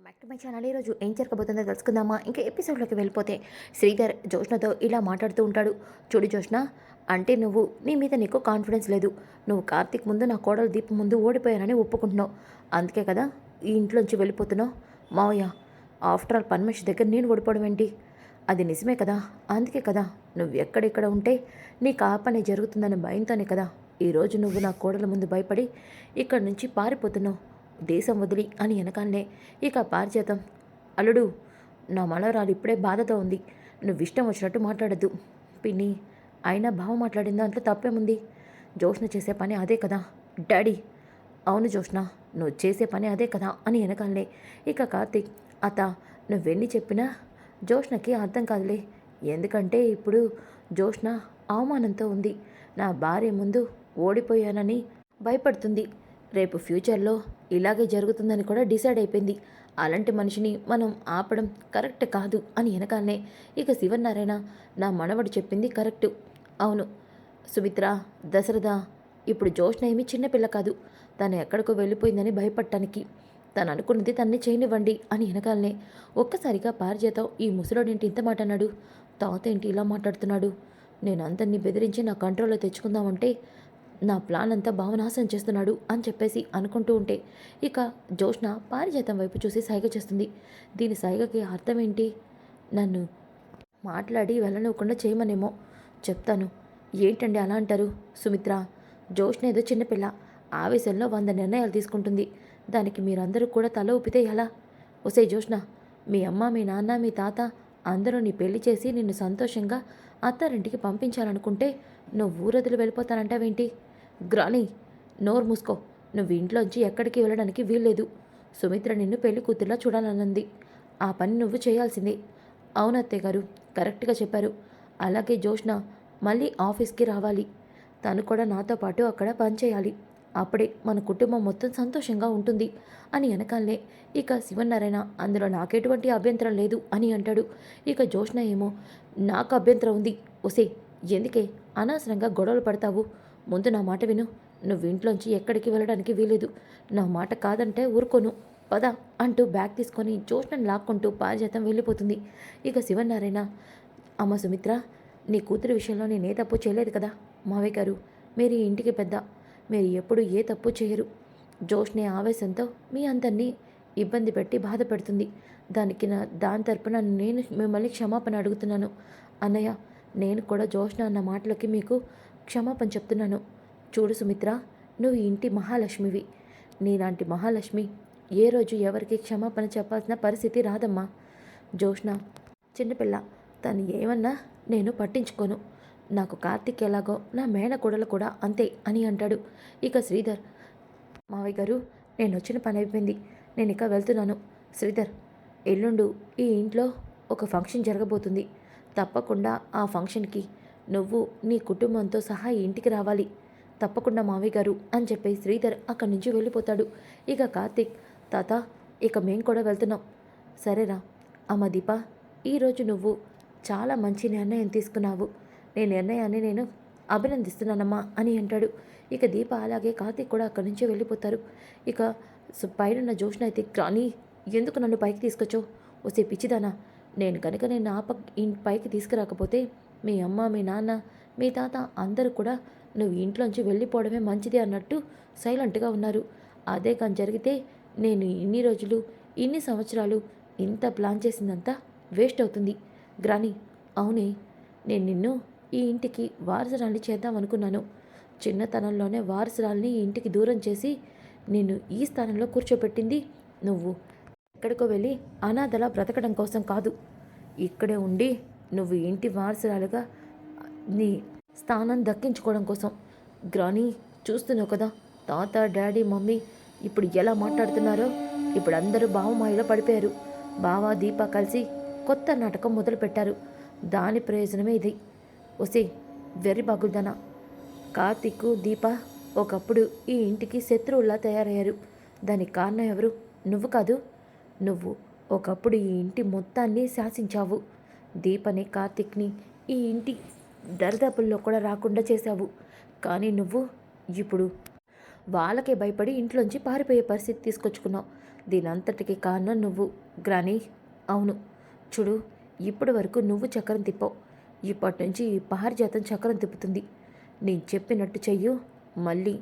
Back to my channel. ఈరోజు ఏం జరగబోతుందో తెలుసుకుందామా? ఇంకా ఎపిసోడ్లోకి వెళ్ళిపోతే శ్రీధర్ జోష్నతో ఇలా మాట్లాడుతూ ఉంటాడు. చూడు జోష్న, అంటే నువ్వు నీ మీద నీకు కాన్ఫిడెన్స్ లేదు. నువ్వు కార్తీక్ ముందు నా కోడలు దీపం ముందు ఓడిపోయానని ఒప్పుకుంటున్నావు. అందుకే కదా ఈ ఇంట్లోంచి వెళ్ళిపోతున్నావు. మావయ్య, ఆఫ్టర్ ఆల్ పని మనిషి దగ్గర నేను ఓడిపోవడం ఏంటి? అది నిజమే కదా. అందుకే కదా నువ్వు ఎక్కడెక్కడ ఉంటే నీకు ఆ పని జరుగుతుందనే భయంతోనే కదా ఈరోజు నువ్వు నా కోడల ముందు భయపడి ఇక్కడి నుంచి పారిపోతున్నావు దేశం వదిలి అని వెనకాలనే. ఇక పారిజాతం, అల్లుడు, నా మనవరాలు ఇప్పుడే బాధతో ఉంది. నువ్వు ఇష్టం వచ్చినట్టు మాట్లాడద్దు పిన్ని. అయినా బావ మాట్లాడిన దాంట్లో తప్పేముంది? జోష్న చేసే పని అదే కదా. డాడీ, అవును జోష్న, నువ్వు చేసే పని అదే కదా అని వెనకాలనే. ఇక కార్తీక్, అత్త, నువ్వెన్ని చెప్పినా జోష్నకి అర్థం కాదులే. ఎందుకంటే ఇప్పుడు జోష్న అవమానంతో ఉంది. నా భార్య ముందు ఓడిపోయానని భయపడుతుంది. రేపు ఫ్యూచర్లో ఇలాగే జరుగుతుందని కూడా డిసైడ్ అయిపోయింది. అలాంటి మనిషిని మనం ఆపడం కరెక్ట్ కాదు అని వెనకాలనే. ఇక శివనారాయణ, నా మనవడు చెప్పింది కరెక్టు. అవును సుమిత్ర, దశరథ, ఇప్పుడు జోష్న ఏమి చిన్నపిల్ల కాదు. తను ఎక్కడికో వెళ్ళిపోయిందని భయపడటానికి. తను అనుకున్నది తన్ని చేయనివ్వండి అని వెనకాలనే. ఒక్కసారిగా పారిజాతం, ఈ ముసలోడేంటి ఇంత మాట అన్నాడు? తాత ఏంటి ఇలా మాట్లాడుతున్నాడు? నేను అందరినీ బెదిరించి నా కంట్రోల్లో తెచ్చుకుందామంటే నా ప్లాన్ అంతా భావనాశనం చేస్తున్నాడు అని చెప్పేసి అనుకుంటూ ఉంటే ఇక జోష్న పారిజాతం వైపు చూసి సైగ చేస్తుంది. దీని సైగకి అర్థం ఏంటి? నన్ను మాట్లాడి వెళ్ళనివ్వకుండా చేయమనేమో. చెప్తాను. ఏంటండి అలా అంటారు? సుమిత్ర, జోష్న ఏదో చిన్నపిల్ల, ఆవేశంలో 100 నిర్ణయాలు తీసుకుంటుంది. దానికి మీరందరూ కూడా తల ఊపితే ఎలా? ఒసే జోష్న, మీ అమ్మ, మీ నాన్న, మీ తాత అందరూ నీ పెళ్లి చేసి నిన్ను సంతోషంగా అత్తారింటికి పంపించాలనుకుంటే నువ్వు ఊరొదిలి వెళ్ళిపోతానంటావేంటి? గ్రాని, నోరు మూసుకో. నువ్వు ఇంట్లోంచి ఎక్కడికి వెళ్ళడానికి వీల్లేదు. సుమిత్ర నిన్ను పెళ్లి కూతుర్లా చూడాలన్నది. ఆ పని నువ్వు చేయాల్సిందే. అవును అత్తయ్య గారు, కరెక్ట్గా చెప్పారు. అలాగే జోష్న మళ్ళీ ఆఫీస్కి రావాలి. తను కూడా నాతో పాటు అక్కడ పనిచేయాలి. అప్పుడే మన కుటుంబం మొత్తం సంతోషంగా ఉంటుంది అని వెనకాలనే. ఇక శివనారాయణ, అందులో నాకెటువంటి అభ్యంతరం లేదు అని అంటాడు. ఇక జోష్న ఏమో, నాకు అభ్యంతరం ఉంది. ఒసే, ఎందుకే అనవసరంగా గొడవలు పడతావు? ముందు నా మాట విను. నువ్వు ఇంట్లోంచి ఎక్కడికి వెళ్ళడానికి వీలేదు. నా మాట కాదంటే ఊరుకోను. పద అంటూ బ్యాగ్ తీసుకొని జోష్నను లాక్కుంటూ పారిజాతం వెళ్ళిపోతుంది. ఇక శివనారాయణ, అమ్మ సుమిత్ర, నీ కూతురి విషయంలో నేనే తప్పు చేయలేదు కదా. మావయ్య గారు, మీరు ఈ ఇంటికి పెద్ద. మీరు ఎప్పుడు ఏ తప్పు చేయరు. జోష్నే ఆవేశంతో మీ అందరినీ ఇబ్బంది పెట్టి బాధ పెడుతుంది. దాని తరపున నేను మిమ్మల్ని క్షమాపణ అడుగుతున్నాను. అన్నయ్య, నేను కూడా జోష్న అన్న మాటలకి మీకు క్షమాపణ చెప్తున్నాను. చూడు సుమిత్ర, నువ్వు ఇంటి మహాలక్ష్మివి. నీలాంటి మహాలక్ష్మి ఏ రోజు ఎవరికి క్షమాపణ చెప్పాల్సిన పరిస్థితి రాదమ్మా. జోష్న చిన్నపిల్ల, తను ఏమన్నా నేను పట్టించుకోను. నాకు కార్తీక్ ఎలాగో నా మేనకోడలు కూడా అంతే అని అంటాడు. ఇక శ్రీధర్, మావయ్య గారు, నేను వచ్చిన పని అయిపోయింది. నేను ఇక వెళ్తున్నాను. శ్రీధర్, ఎల్లుండు ఈ ఇంట్లో ఒక ఫంక్షన్ జరగబోతుంది. తప్పకుండా ఆ ఫంక్షన్కి నువ్వు నీ కుటుంబంతో సహా ఇంటికి రావాలి. తప్పకుండా మావయ్య గారు అని చెప్పి శ్రీధర్ అక్కడి నుంచి వెళ్ళిపోతాడు. ఇక కార్తీక్, తాత, ఇక మేం కూడా వెళ్తున్నాం. సరేరా. అమ్మ దీప, ఈరోజు నువ్వు చాలా మంచి నిర్ణయం తీసుకున్నావు. నీ నిర్ణయాన్ని నేను అభినందిస్తున్నానమ్మా అని అంటాడు. ఇక దీప అలాగే కార్తీక్ కూడా అక్కడి నుంచి వెళ్ళిపోతారు. ఇక పైన జోష్న అయితే, కానీ ఎందుకు నన్ను పైకి తీసుకొచ్చావు? వస్తే పిచ్చిదానా, నేను కనుక నేను పైకి తీసుకురాకపోతే మీ అమ్మ, మీ నాన్న, మీ తాత అందరూ కూడా నువ్వు ఇంట్లోంచి వెళ్ళిపోవడమే మంచిది అన్నట్టు సైలెంట్గా ఉన్నారు. అదే కానీ జరిగితే నేను ఇన్ని రోజులు, ఇన్ని సంవత్సరాలు ఇంత ప్లాన్ చేసిందంతా వేస్ట్ అవుతుంది. గ్రాని, అవునే, నేను నిన్ను ఈ ఇంటికి వారసురాల్ని చేద్దామనుకున్నాను. చిన్నతనంలోనే వారసురాల్ని ఈ ఇంటికి దూరం చేసి నిన్ను ఈ స్థానంలో కూర్చోబెట్టింది నువ్వు ఎక్కడికో వెళ్ళి అనాథలా బ్రతకడం కోసం కాదు. ఇక్కడే ఉండి నువ్వు ఇంటి వారసురాలుగా నీ స్థానం దక్కించుకోవడం కోసం. గ్రాని, చూస్తున్నావు కదా తాత, డాడీ, మమ్మీ ఇప్పుడు ఎలా మాట్లాడుతున్నారో. ఇప్పుడు అందరూ బావమాయలో పడిపోయారు. బావ, దీప కలిసి కొత్త నాటకం మొదలుపెట్టారు. దాని ప్రయోజనమే ఇది. ఒసే వెర్రి బాగుల్దానా, కార్తీక్, దీప ఒకప్పుడు ఈ ఇంటికి శత్రువుల్లా తయారయ్యారు. దానికి కారణం ఎవరు? నువ్వు కాదు. నువ్వు ఒకప్పుడు ఈ ఇంటి మొత్తాన్ని శాసించావు. దీపని, కార్తీక్ని ఈ ఇంటి దరిదాపుల్లో కూడా రాకుండా చేశావు. కానీ నువ్వు ఇప్పుడు వాళ్ళకే భయపడి ఇంట్లోంచి పారిపోయే పరిస్థితి తీసుకొచ్చుకున్నావు. దీనంతటికి కారణం నువ్వు గ్రాని. అవును, చూడు, ఇప్పటి వరకు నువ్వు చక్రం తిప్పావు. ఇప్పటి నుంచి ఈ పారిజాతం చక్రం తిప్పుతుంది. నేను చెప్పినట్టు చెయ్యు. మళ్ళీ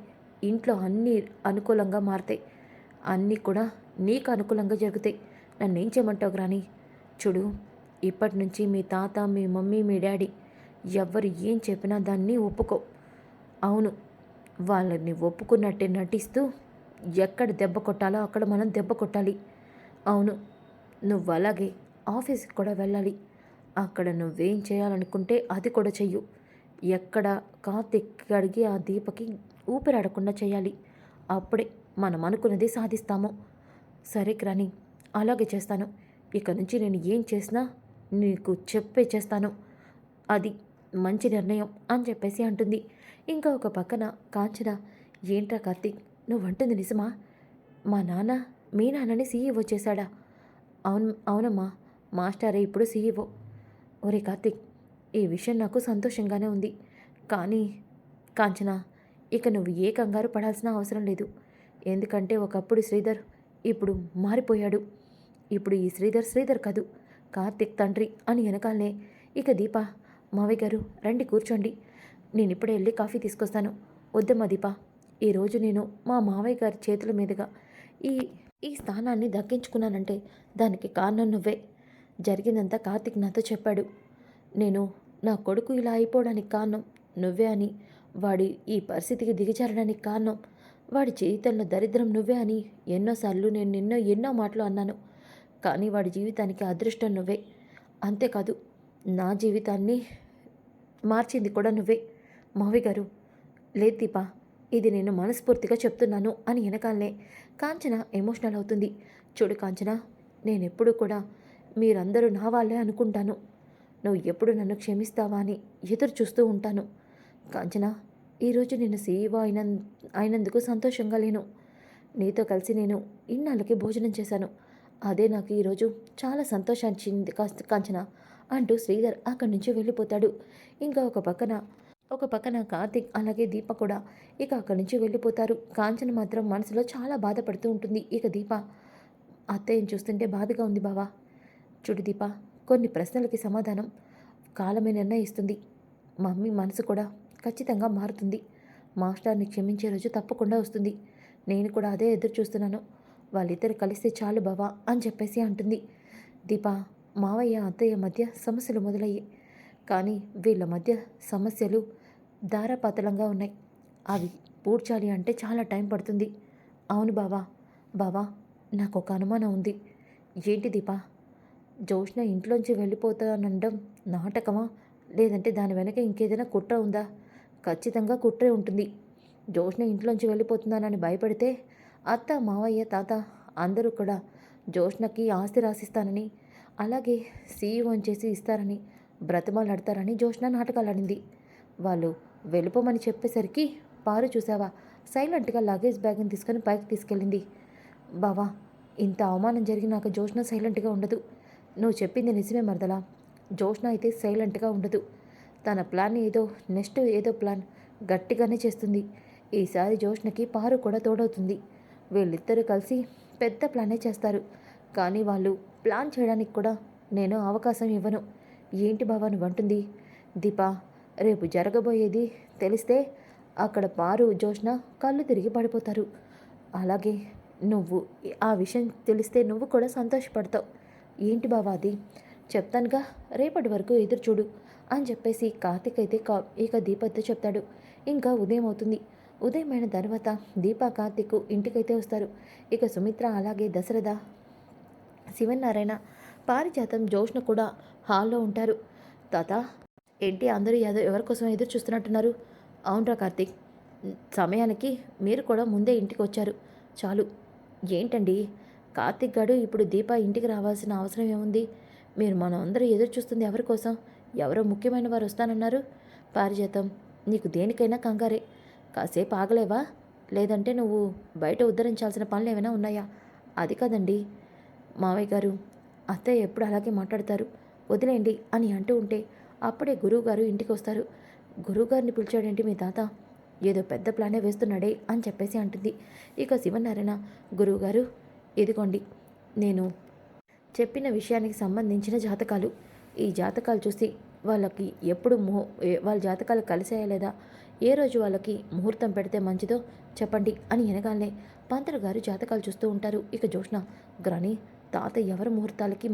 ఇంట్లో అన్నీ అనుకూలంగా మారతాయి. అన్నీ కూడా నీకు అనుకూలంగా జరుగుతాయి. నన్నేం చేయమంటావు గ్రాని? చూడు, ఇప్పటి నుంచి మీ తాత, మీ మమ్మీ, మీ డాడీ ఎవ్వరు ఏం చెప్పినా దాన్ని ఒప్పుకో. అవును, వాళ్ళని ఒప్పుకున్నట్టే నటిస్తూ ఎక్కడ దెబ్బ కొట్టాలో అక్కడ మనం దెబ్బ కొట్టాలి. అవును, నువ్వు అలాగే ఆఫీస్కి కూడా వెళ్ళాలి. అక్కడ నువ్వేం చేయాలనుకుంటే అది కూడా చెయ్యు. ఎక్కడ కార్తీక్ అడిగి ఆ దీపకి ఊపిరాడకుండా చేయాలి. అప్పుడే మనం అనుకున్నది సాధిస్తాము. సరే గ్రాని, అలాగే చేస్తాను. ఇక నుంచి నేను ఏం చేసినా నీకు చెప్పే చేస్తాను. అది మంచి నిర్ణయం అని చెప్పేసి అంటుంది. ఇంకా ఒక పక్కన కాంచన, ఏంట్రా కార్తీక్, నువ్వంటుంది నిజమా? మా నాన్న మీ నాన్నని సీఈఓ చేశాడా? అవునమ్మా, మాస్టరే ఇప్పుడు సీఈఓ. ఒరే కార్తీక్, ఈ విషయం నాకు సంతోషంగానే ఉంది. కానీ కాంచన, ఇక నువ్వు ఏ కంగారు పడాల్సిన అవసరం లేదు. ఎందుకంటే ఒకప్పుడు శ్రీధర్ ఇప్పుడు మారిపోయాడు. ఇప్పుడు ఈ శ్రీధర్ కాదు, కార్తీక్ తండ్రి అని వెనకాలనే ఇక దీప, మావయ్య గారు రండి కూర్చోండి, నేను ఇప్పుడే వెళ్ళి కాఫీ తీసుకొస్తాను. వద్దమ్మా దీప, ఈరోజు నేను మా మావయ్య గారి చేతుల మీదుగా ఈ ఈ స్థానాన్ని దక్కించుకున్నానంటే దానికి కారణం నువ్వే. జరిగిందంతా కార్తీక్ నాతో చెప్పాడు. నేను నా కొడుకు ఇలా అయిపోవడానికి కారణం నువ్వే అని, వాడి ఈ పరిస్థితికి దిగజారడానికి కారణం వాడి జీవితంలో దరిద్రం నువ్వే అని ఎన్నోసార్లు నేను ఎన్నో మాటలు అన్నాను. కానీ వాడి జీవితానికి అదృష్టం నువ్వే. అంతేకాదు, నా జీవితాన్ని మార్చింది కూడా నువ్వే. మావి గారు, లేదు దీపా, ఇది నేను మనస్ఫూర్తిగా చెప్తున్నాను అని వెనకాలనే కాంచన ఎమోషనల్ అవుతుంది. చూడు కాంచన, నేనెప్పుడు కూడా మీరందరూ నా వాళ్ళే అనుకుంటాను. నువ్వు ఎప్పుడు నన్ను క్షమిస్తావా అని ఎదురు చూస్తూ ఉంటాను. కాంచన, ఈరోజు నేను సీఈఓ అయినందుకు సంతోషంగా లేను. నీతో కలిసి నేను ఇన్నాళ్ళకి భోజనం చేశాను. అదే నాకు ఈరోజు చాలా సంతోషాన్నిచ్చింది కాంచన అంటూ శ్రీధర్ అక్కడి నుంచి వెళ్ళిపోతాడు. ఇంకా ఒక పక్కన కార్తీక్ అలాగే దీప కూడా ఇక అక్కడి నుంచి వెళ్ళిపోతారు. కాంచన మాత్రం మనసులో చాలా బాధపడుతూ ఉంటుంది. ఇక దీప, అత్తయ్యని చూస్తుంటే బాధగా ఉంది బావా. చూడు దీప, కొన్ని ప్రశ్నలకి సమాధానం కాలమే నిర్ణయిస్తుంది. మమ్మీ మనసు కూడా ఖచ్చితంగా మారుతుంది. మాస్టర్ని క్షమించే రోజు తప్పకుండా వస్తుంది. నేను కూడా అదే ఎదురు చూస్తున్నాను. వాళ్ళిద్దరు కలిస్తే చాలు బావా అని చెప్పేసి అంటుంది. దీప, మావయ్య అత్తయ్య మధ్య సమస్యలు మొదలయ్యాయి. కానీ వీళ్ళ మధ్య సమస్యలు ధారాపాతలంగా ఉన్నాయి. అవి పూడ్చాలి అంటే చాలా టైం పడుతుంది. అవును బావా, నాకు ఒక అనుమానం ఉంది. ఏంటి దీపా? జోష్న ఇంట్లోంచి వెళ్ళిపోతానడం నాటకమా, లేదంటే దాని వెనక ఇంకేదైనా కుట్ర ఉందా? ఖచ్చితంగా కుట్రే ఉంటుంది. జోష్న ఇంట్లోంచి వెళ్ళిపోతున్నానని భయపడితే అత్త, మావయ్య, తాత అందరూ కూడా జోష్నకి ఆస్తి రాసిస్తానని, అలాగే సీఈఓని చేసి ఇస్తారని బ్రతిమాలాడతారని జోష్న నాటకాలాడింది. వాళ్ళు వెళ్ళిపోమని చెప్పేసరికి పారు చూసావా, సైలెంట్గా లగేజ్ బ్యాగ్ని తీసుకొని పైకి తీసుకెళ్ళింది. బావా, ఇంత అవమానం జరిగినాక జోష్న సైలెంట్గా ఉండదు. నువ్వు చెప్పింది నిజమే మరదలా. జోష్న అయితే సైలెంట్గా ఉండదు. తన ప్లాన్ నెక్స్ట్ ఏదో ప్లాన్ గట్టిగానే చేస్తుంది. ఈసారి జోష్నకి పారు కూడా తోడవుతుంది. వీళ్ళిద్దరూ కలిసి పెద్ద ప్లానే చేస్తారు. కానీ వాళ్ళు ప్లాన్ చేయడానికి కూడా నేను అవకాశం ఇవ్వను. ఏంటి బావా నువ్వంటుంది? దీపా, రేపు జరగబోయేది తెలిస్తే అక్కడ పారు, జోష్న కళ్ళు తిరిగి పడిపోతారు. అలాగే నువ్వు ఆ విషయం తెలిస్తే నువ్వు కూడా సంతోషపడతావు. ఏంటి బావా అది? చెప్తానుగా, రేపటి వరకు ఎదురు చూడు అని చెప్పేసి కార్తీక్ అయితే ఇక దీపతో చెప్తాడు. ఇంకా ఉదయం అవుతుంది. ఉదయమైన తర్వాత దీప, కార్తీక్ ఇంటికైతే వస్తారు. ఇక సుమిత్ర అలాగే దశరథ, శివనారాయణ, పారిజాతం, జోష్న కూడా హాల్లో ఉంటారు. తాత, ఏంటి అందరూ ఎవరి కోసం ఎదురు చూస్తున్నట్టున్నారు? అవునరా కార్తీక్, సమయానికి మీరు కూడా ముందే ఇంటికి వచ్చారు. చాలు. ఏంటండి, కార్తీక్ గారు ఇప్పుడు దీప ఇంటికి రావాల్సిన అవసరం ఏముంది? మనం అందరూ ఎదురు చూస్తుంది ఎవరి కోసం? ఎవరో ముఖ్యమైన వారు వస్తానన్నారు. పారిజాతం, నీకు దేనికైనా కంగారే. కాసేపు ఆగలేవా? లేదంటే నువ్వు బయట ఉద్ధరించాల్సిన పనులు ఏమైనా ఉన్నాయా? అది కాదండి మావయ్య గారు, అత్తయ్య ఎప్పుడు అలాగే మాట్లాడతారు, వదిలేండి అని అంటూ ఉంటే అప్పుడే గురువుగారు ఇంటికి వస్తారు. గురువుగారిని పిలిచాడేంటి మీ తాత? ఏదో పెద్ద ప్లానే వేస్తున్నాడే అని చెప్పేసి అంటుంది. ఇక శివనారాయణ, గురువుగారు, ఇదిగోండి నేను చెప్పిన విషయానికి సంబంధించిన జాతకాలు. ఈ జాతకాలు చూసి వాళ్ళకి ఎప్పుడు వాళ్ళ జాతకాలు కలిసాయా లేదా, ఏ రోజు వాళ్ళకి ముహూర్తం పెడితే మంచిదో చెప్పండి అని అనగానే పంతులు గారు జాతకాలు చూస్తూ ఉంటారు. ఇక జోష్న, గ్రాని తాత ఎవరు ముహూర్తాలకి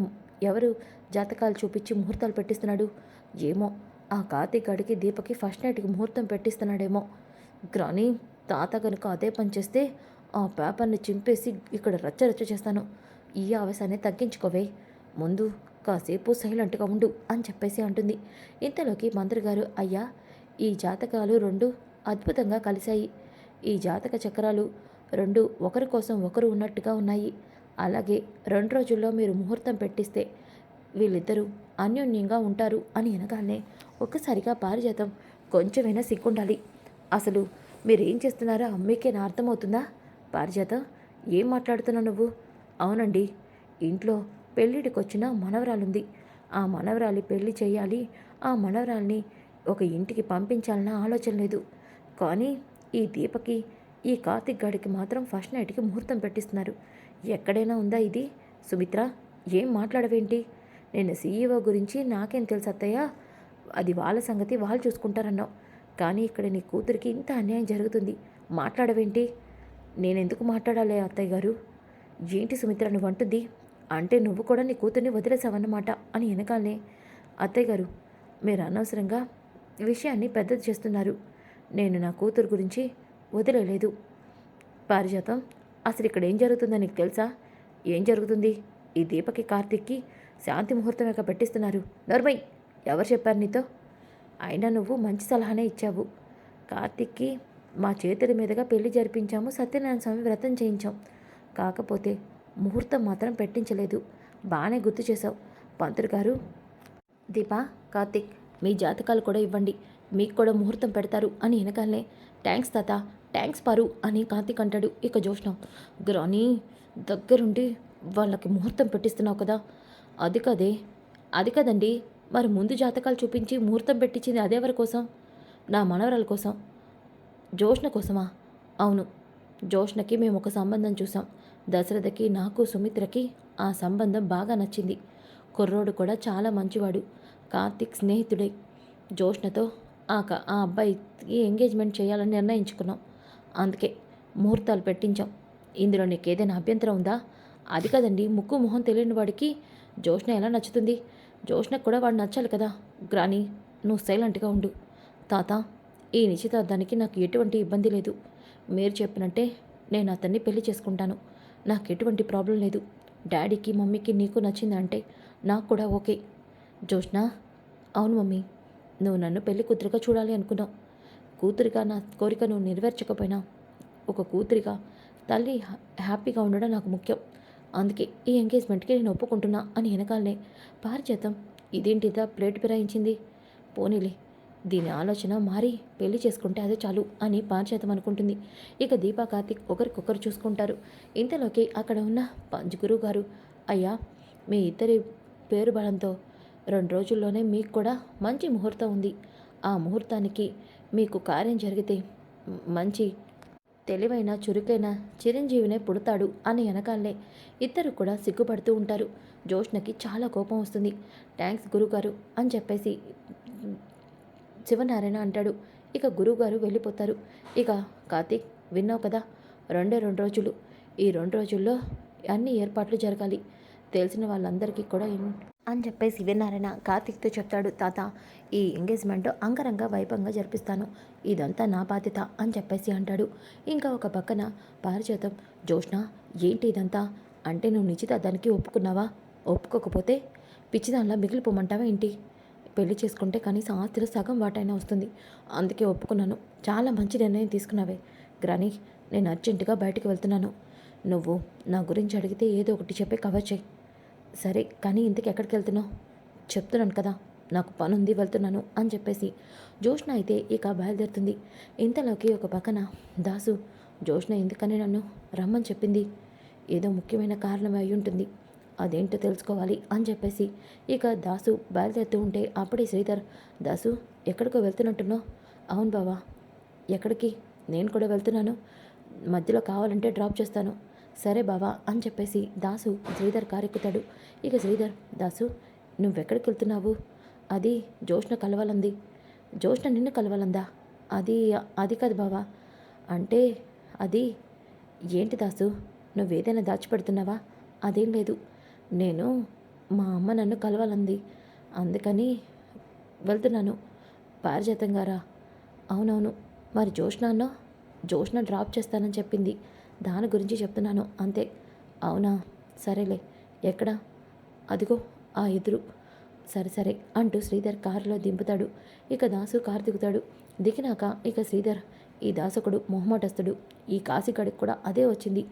ఎవరు జాతకాలు చూపించి ముహూర్తాలు పెట్టిస్తున్నాడు ఏమో, ఆ కార్తీక్ గడికి దీపకి ఫస్ట్ నైట్కి ముహూర్తం పెట్టిస్తున్నాడేమో. గ్రాని తాత కనుక అదే పని చేస్తే ఆ పేపర్ని చింపేసి ఇక్కడ రచ్చ చేస్తాను. ఈ ఆవేశాన్ని తగ్గించుకోవే, ముందు కాసేపు సైలెంట్గా ఉండు అని చెప్పేసి అంటుంది. ఇంతలోకి మంత్రి గారు, అయ్యా ఈ జాతకాలు రెండు అద్భుతంగా కలిశాయి. ఈ జాతక చక్రాలు రెండు ఒకరి కోసం ఒకరు ఉన్నట్టుగా ఉన్నాయి. అలాగే 2 రోజుల్లో మీరు ముహూర్తం పెట్టిస్తే వీళ్ళిద్దరూ అన్యోన్యంగా ఉంటారు అని అనగానే ఒక్కసారిగా పారిజాతం, కొంచెమైనా సిగ్గుండాలి. అసలు మీరేం చేస్తున్నారో అమ్మీకే నా అర్థమవుతుందా? పారిజాతం, ఏం మాట్లాడుతున్నావు నువ్వు? అవునండి, ఇంట్లో పెళ్ళిడికొచ్చిన మనవరాలుంది. ఆ మనవరాలి పెళ్లి చేయాలి, ఆ మనవరాల్ని ఒక ఇంటికి పంపించాలన్న ఆలోచన లేదు. కానీ ఈ దీపకి ఈ కార్తిక్ గాడికి మాత్రం ఫస్ట్ నైట్కి ముహూర్తం పెట్టిస్తున్నారు. ఎక్కడైనా ఉందా ఇది? సుమిత్ర, ఏం మాట్లాడవేంటి? నేను సీఈఓ గురించి నాకేం తెలుసు అత్తయ్య, అది వాళ్ళ సంగతి వాళ్ళు చూసుకుంటారన్నావు. కానీ ఇక్కడ నీ కూతురికి ఇంత అన్యాయం జరుగుతుంది, మాట్లాడవేంటి? నేనెందుకు మాట్లాడాలి అత్తయ్య గారు? ఏంటి సుమిత్ర నువ్వు అంటుంది? అంటే నువ్వు కూడా నీ కూతుర్ని వదిలేసావన్నమాట అని వెనకాలనే, అత్తయ్య గారు మీరు అనవసరంగా విషయాన్ని పెద్దది చేస్తున్నారు. నేను నా కూతురు గురించి వదిలేలేదు. పారిజాతం, అసలు ఇక్కడ ఏం జరుగుతుందో నీకు తెలుసా? ఏం జరుగుతుంది? ఈ దీపకి కార్తీక్కి శాంతి ముహూర్తం యొక్క పెట్టిస్తున్నారు. నర్మయ్, ఎవరు చెప్పారు నీతో? అయినా నువ్వు మంచి సలహానే ఇచ్చావు. కార్తీక్కి మా చేతుల మీదుగా పెళ్లి జరిపించాము, సత్యనారాయణ స్వామి వ్రతం చేయించాం. కాకపోతే ముహూర్తం మాత్రం పెట్టించలేదు. బాగానే గుర్తు చేశావు. పంతులు గారు, దీపా, కార్తీక్ మీ జాతకాలు కూడా ఇవ్వండి, మీకు కూడా ముహూర్తం పెడతారు అని వెనకాలనే, థ్యాంక్స్ తాత, థ్యాంక్స్ పారు అని కార్తీక్ అంటాడు. ఇక జోష్న, గ్రాని దగ్గరుండి వాళ్ళకి ముహూర్తం పెట్టిస్తున్నావు కదా? అది కదండి, మరి ముందు జాతకాలు చూపించి ముహూర్తం పెట్టించింది అదెవరి కోసం? నా మనవరాల కోసం. జోష్న కోసమా? అవును, జోష్నకి మేము ఒక సంబంధం చూసాం. దశరథకి నాకు సుమిత్రకి ఆ సంబంధం బాగా నచ్చింది. కుర్రోడు కూడా చాలా మంచివాడు, కార్తీక్ స్నేహితుడే. జోష్నతో ఆ అబ్బాయికి ఎంగేజ్మెంట్ చేయాలని నిర్ణయించుకున్నాం. అందుకే ముహూర్తాలు పెట్టించాం. ఇందులో నీకేదైనా అభ్యంతరం ఉందా? అది కదండి, ముక్కు మొహం తెలియని వాడికి జోష్న ఎలా నచ్చుతుంది? జోష్నకు కూడా వాడు నచ్చాలి కదా. గ్రాని నువ్వు సైలెంట్గా ఉండు. తాత, ఈ నిశ్చితార్థానికి నాకు ఎటువంటి ఇబ్బంది లేదు. మీరు చెప్పినట్టే నేను అతన్ని పెళ్లి చేసుకుంటాను. నాకు ఎటువంటి ప్రాబ్లం లేదు. డాడీకి మమ్మీకి నీకు నచ్చిందంటే నాకు కూడా ఓకే. జోష్న, అవును మమ్మీ, నువ్వు నన్ను పెళ్లి కూతురిగా చూడాలి అనుకున్నావు. కూతురిగా నా కోరిక నువ్వు నెరవేర్చకపోయినా ఒక కూతురిగా తల్లి హ్యాపీగా ఉండడం నాకు ముఖ్యం. అందుకే ఈ ఎంగేజ్మెంట్కి నేను ఒప్పుకుంటున్నా అని వెనకాలనే పారిజాతం, ఇదేంటిదా ప్లేట్ ఫిరాయించింది? పోనీలే, దీని ఆలోచన మారి పెళ్లి చేసుకుంటే అదే చాలు అని పారిజాతం అనుకుంటుంది. ఇక దీపా కార్తీక్ ఒకరికొకరు చూసుకుంటారు. ఇంతలోకి అక్కడ ఉన్న గురువు గారు, అయ్యా మీ ఇద్దరి పేరు బలంతో 2 రోజుల్లోనే మీకు కూడా మంచి ముహూర్తం ఉంది. ఆ ముహూర్తానికి మీకు కార్యం జరిగితే మంచి తెలివైన చురుకైన చిరంజీవినే పుడతాడు అని వెనకాలనే ఇద్దరు కూడా సిగ్గుపడుతూ ఉంటారు. జోష్నకి చాలా కోపం వస్తుంది. థ్యాంక్స్ గురుగారు అని చెప్పేసి శివనారాయణ అంటాడు. ఇక గురువుగారు వెళ్ళిపోతారు. ఇక కార్తీక్, విన్నావు కదా, 2 రోజులు. ఈ 2 రోజుల్లో అన్ని ఏర్పాట్లు జరగాలి. తెలిసిన వాళ్ళందరికీ కూడా అని చెప్పేసి శివనారాయణ కార్తీక్తో చెప్తాడు. తాత, ఈ ఎంగేజ్మెంట్ అంగరంగ వైభవంగా జరిపిస్తాను, ఇదంతా నా బాధ్యత అని చెప్పేసి అంటాడు. ఇంకా ఒక పక్కన పారిజాతం, జోష్న ఏంటి ఇదంతా? అంటే నువ్వు నిశ్చితార్థానికి ఒప్పుకున్నావా? ఒప్పుకోకపోతే పిచ్చిదానిలా మిగిలిపోమంటావా ఏంటి? పెళ్లి చేసుకుంటే కనీసం ఆస్తిలో సగం వాటైనా వస్తుంది, అందుకే ఒప్పుకున్నాను. చాలా మంచి నిర్ణయం తీసుకున్నావే. గ్రాని, నేను అర్జెంటుగా బయటికి వెళ్తున్నాను. నువ్వు నా గురించి అడిగితే ఏదో ఒకటి చెప్పి కవర్ చేయి. సరే, కానీ ఇంతకు ఎక్కడికి వెళ్తున్నావు? చెప్తున్నాను కదా, నాకు పని ఉంది, వెళ్తున్నాను అని చెప్పేసి జోష్న అయితే ఇక బయలుదేరుతుంది. ఇంతలోకి ఒక పక్కన దాసు, జోష్న ఎందుకని నన్ను రమ్మని చెప్పింది? ఏదో ముఖ్యమైన కారణం అయి ఉంటుంది, అదేంటో తెలుసుకోవాలి అని చెప్పేసి ఇక దాసు బయలుదేరుతూ ఉంటే అప్పుడే శ్రీధర్, దాసు ఎక్కడికో వెళ్తున్నట్టున్నావు? అవును బావా. ఎక్కడికి? నేను కూడా వెళ్తున్నాను, మధ్యలో కావాలంటే డ్రాప్ చేస్తాను. సరే బావా అని చెప్పేసి దాసు శ్రీధర్ కారు ఎక్కుతాడు. ఇక శ్రీధర్, దాసు నువ్వెక్కడికి వెళ్తున్నావు? అది జోష్న కలవాలంది. జోష్న నిన్ను కలవాలందా? అది అది కాదు బావా. అంటే అది ఏంటి దాసు, నువ్వేదైనా దాచిపెడుతున్నావా? అదేం లేదు. నేను మా అమ్మ నన్ను కలవాలంది, అందుకని వెళ్తున్నాను. పారిజాతం గారా? అవునవును. మరి జోష్న అన్నావు? జోష్న డ్రాప్ చేస్తానని చెప్పింది, దాని గురించి చెప్తున్నాను అంతే. అవునా, సరేలే. ఎక్కడ? అదిగో ఆ ఎదురు. సరే సరే అంటూ శ్రీధర్ కారులో దింపుతాడు. ఇక దాసు కారు దిగుతాడు. దిగినాక ఇక శ్రీధర్, ఈ దాసకుడు మొహమాటస్తుడు, ఈ కాశీగాడికి కూడా అదే వచ్చింది,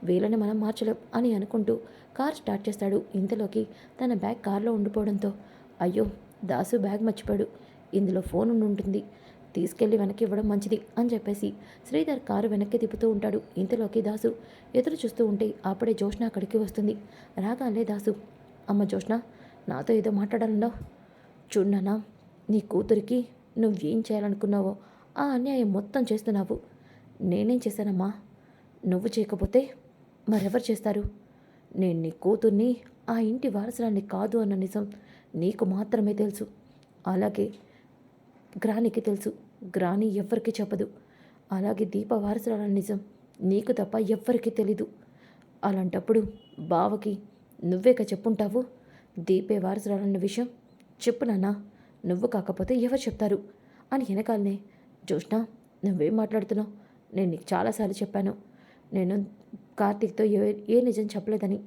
వీళ్ళని మనం మార్చలేం అని అనుకుంటూ కార్ స్టార్ట్ చేస్తాడు. ఇంతలోకి తన బ్యాగ్ కారులో ఉండిపోవడంతో, అయ్యో దాసు బ్యాగ్ మర్చిపోయాడు, ఇందులో ఫోన్ ఉంటుంది, తీసుకెళ్ళి వెనక్కి ఇవ్వడం మంచిది అని చెప్పేసి శ్రీధర్ కారు వెనక్కి తిప్పుతూ ఉంటాడు. ఇంతలోకి దాసు ఎదురు చూస్తూ ఉంటే అప్పుడే జోష్న అక్కడికి వస్తుంది. రాగానే దాసు, అమ్మ జోష్న, నాతో ఏదో మాట్లాడాలన్నావు. చూడనా, నీ కూతురికి నువ్వేం చేయాలనుకున్నావో ఆ అన్యాయం మొత్తం చేస్తున్నావు. నేనేం చేశానమ్మా? నువ్వు చేయకపోతే మరెవరు చేస్తారు? నేను నీ కూతుర్ని, ఆ ఇంటి వారసురాన్ని కాదు అన్న నిజం నీకు మాత్రమే తెలుసు. అలాగే గ్రానికి తెలుసు, గ్రాని ఎవ్వరికీ చెప్పదు. అలాగే దీప వారసురాలన్న నిజం నీకు తప్ప ఎవ్వరికీ తెలీదు. అలాంటప్పుడు బావకి నువ్వేక చెప్పుంటావు దీపే వారసురాలన్న విషయం. చెప్పు నాన్న, నువ్వు కాకపోతే ఎవరు చెప్తారు అని వెనకాలనే, జోష్న నువ్వేం మాట్లాడుతున్నావు? నేను నీకు చాలాసార్లు చెప్పాను, నేను కార్తీక్తో ఏ నిజం చెప్పలేదని.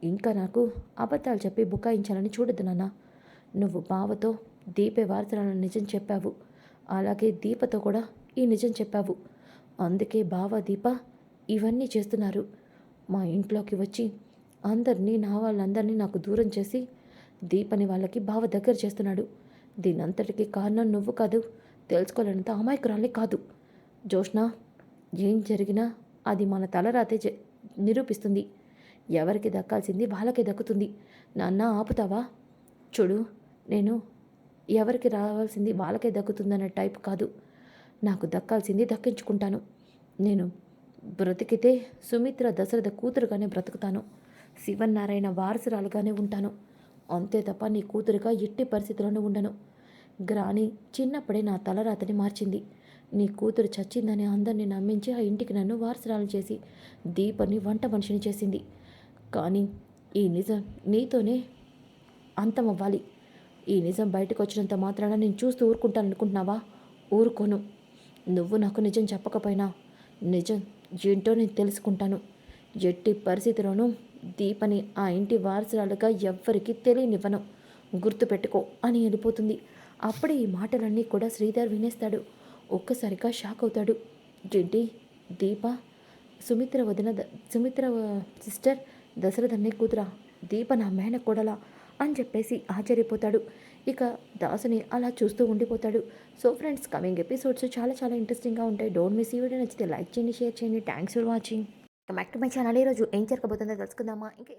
ఇంకా నాకు అబద్ధాలు చెప్పి బుకాయించాలని చూడద్దు నాన్న. నువ్వు బావతో దీపే వారసురాలన్న నిజం చెప్పావు, అలాగే దీపతో కూడా ఈ నిజం చెప్పావు. అందుకే బావ దీప ఇవన్నీ చేస్తున్నారు. మా ఇంట్లోకి వచ్చి అందరినీ, నా వాళ్ళందరినీ నాకు దూరం చేసి దీపని వాళ్ళకి బావ దగ్గర చేస్తున్నాడు. దీనంతటికీ కారణం నువ్వు కాదు, తెలుసుకోలేనంత అమాయకురాలి కాదు. జోష్న, ఏం జరిగినా అది మన తలరాతే నిరూపిస్తుంది. ఎవరికి దక్కాల్సింది వాళ్ళకే దక్కుతుంది. నాన్న ఆపుతావా? చూడు, నేను ఎవరికి రావాల్సింది వాళ్ళకే దక్కుతుందనే టైప్ కాదు. నాకు దక్కాల్సింది దక్కించుకుంటాను. నేను బ్రతికితే సుమిత్ర దశరథ కూతురుగానే బ్రతుకుతాను, శివనారాయణ వారసురాలుగానే ఉంటాను. అంతే తప్ప నీ కూతురుగా ఎట్టి పరిస్థితుల్లోనూ ఉండను. గ్రాని చిన్నప్పుడే నా తలరాతని మార్చింది. నీ కూతురు చచ్చిందని అందరినీ నమ్మించి ఆ ఇంటికి నన్ను వారసురాలు చేసి దీపని వంట మనిషిని చేసింది. కానీ ఈ నిజం నీతోనే అంతమవ్వాలి. ఈ నిజం బయటకు వచ్చినంత మాత్రాన నేను చూస్తూ ఊరుకుంటాను అనుకుంటున్నావా? ఊరుకోను. నువ్వు నాకు నిజం చెప్పకపోయినా నిజం ఏంటో నేను తెలుసుకుంటాను. ఎట్టి పరిస్థితిలోనూ దీపని ఆ ఇంటి వారసురాలుగా ఎవ్వరికీ తెలియనివ్వను, గుర్తుపెట్టుకో అని వెళ్ళిపోతుంది. అప్పుడే ఈ మాటలన్నీ కూడా శ్రీధర్ వినేస్తాడు. ఒక్కసారిగా షాక్ అవుతాడు. ఏంటి, దీప సుమిత్ర సిస్టర్ దశరథన్ని కూతురా? దీప నా మేన కొడలా అని చెప్పేసి ఆశ్చర్యపోతాడు. ఇక దాసుని అలా చూస్తూ ఉండిపోతాడు. సో ఫ్రెండ్స్, కమింగ్ ఎపిసోడ్స్ చాలా చాలా ఇంట్రెస్టింగ్గా ఉంటాయి. Don't miss. ఈ వీడియో నచ్చితే లైక్ చేయండి, షేర్ చేయండి. Thanks for watching. Back to my channel. ఈరోజు ఏం జరగబోతుందో తెలుసుకుందామా? ఇంకా